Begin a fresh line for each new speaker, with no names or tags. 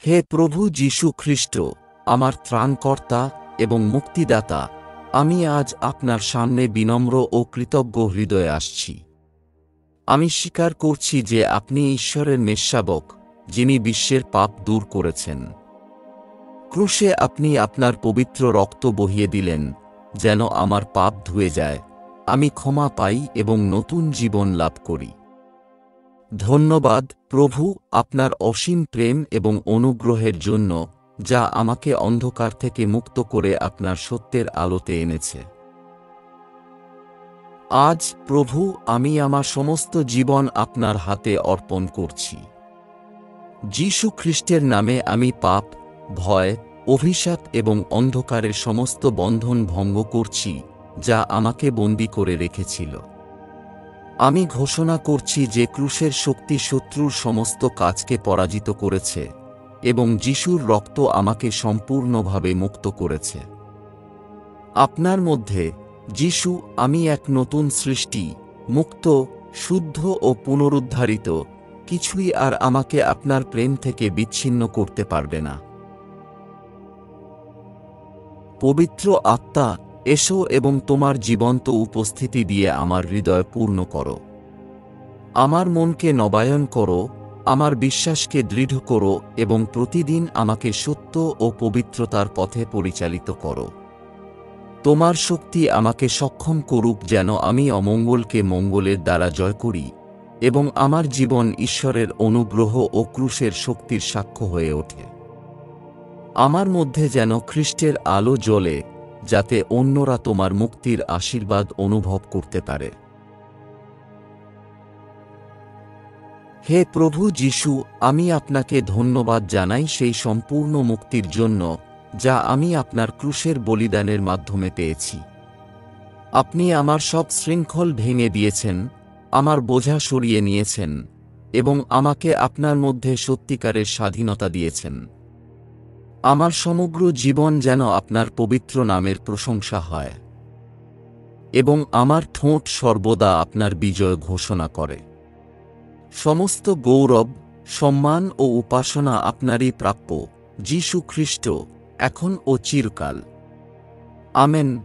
হে প্রভু যীশু খ্রিস্ট, আমার ত্রাণকর্তা এবং মুক্তিদাতা, আমি আজ আপনার সামনে বিনম্র ও কৃতজ্ঞ হৃদয়ে আসছি। আমি স্বীকার করছি যে আপনি ঈশ্বরের মেষশাবক, যিনি বিশ্বের পাপ দূর করেছেন। ক্রুশে আপনি আপনার পবিত্র রক্ত বহিয়ে দিলেন, যেন আমার পাপ ধুয়ে যায়, আমি ক্ষমা পাই এবং নতুন জীবন লাভ করি। ধন্যবাদ প্রভু, আপনার অসীম প্রেম এবং অনুগ্রহের জন্য, যা আমাকে অন্ধকার থেকে মুক্ত করে আপনার সত্যের আলোতে এনেছে। আজ প্রভু, আমি আমার সমস্ত জীবন আপনার হাতে অর্পণ করছি। যীশু খ্রিস্টের নামে আমি পাপ, ভয়, অভিশাপ এবং অন্ধকারের সমস্ত বন্ধন ভঙ্গ করছি, যা আমাকে বন্দী করে রেখেছিল। আমি ঘোষণা করছি যে ক্রুশের শক্তি শত্রুর সমস্ত কাজকে পরাজিত করেছে এবং যিশুর রক্ত আমাকে সম্পূর্ণভাবে মুক্ত করেছে। আপনার মধ্যে, যিশু, আমি এক নতুন সৃষ্টি, মুক্ত, শুদ্ধ ও পুনরুদ্ধারিত। কিছুই আর আমাকে আপনার প্রেম থেকে বিচ্ছিন্ন করতে পারবে না। পবিত্র আত্মা, এসো এবং তোমার জীবন্ত উপস্থিতি দিয়ে আমার হৃদয় পূর্ণ করো। আমার মনকে নবায়ন করো, আমার বিশ্বাসকে দৃঢ় করো এবং প্রতিদিন আমাকে সত্য ও পবিত্রতার পথে পরিচালিত করো। তোমার শক্তি আমাকে সক্ষম করুক যেন আমি অমঙ্গলকে মঙ্গলের দ্বারা জয় করি এবং আমার জীবন ঈশ্বরের অনুগ্রহ ও ক্রুশের শক্তির সাক্ষ্য হয়ে ওঠে। আমার মধ্যে যেন খ্রিস্টের আলো জ্বলে, যাতে অন্যরা তোমার মুক্তির আশীর্বাদ অনুভব করতে পারে। হে প্রভু যীশু, আমি আপনাকে ধন্যবাদ জানাই সেই সম্পূর্ণ মুক্তির জন্য, যা আমি আপনার ক্রুশের বলিদানের মাধ্যমে পেয়েছি। আপনি আমার সব শৃঙ্খল ভেঙে দিয়েছেন, আমার বোঝা সরিয়ে নিয়েছেন এবং আমাকে আপনার মধ্যে সত্যিকারের স্বাধীনতা দিয়েছেন। আমার সমগ্র জীবন যেন আপনার পবিত্র নামের প্রশংসা হয় এবং আমার ঠোঁট সর্বদা আপনার বিজয় ঘোষণা করে। সমস্ত গৌরব, সম্মান ও উপাসনা আপনারই প্রাপ্য, যীশু খ্রিস্ট, এখন ও চিরকাল। আমেন।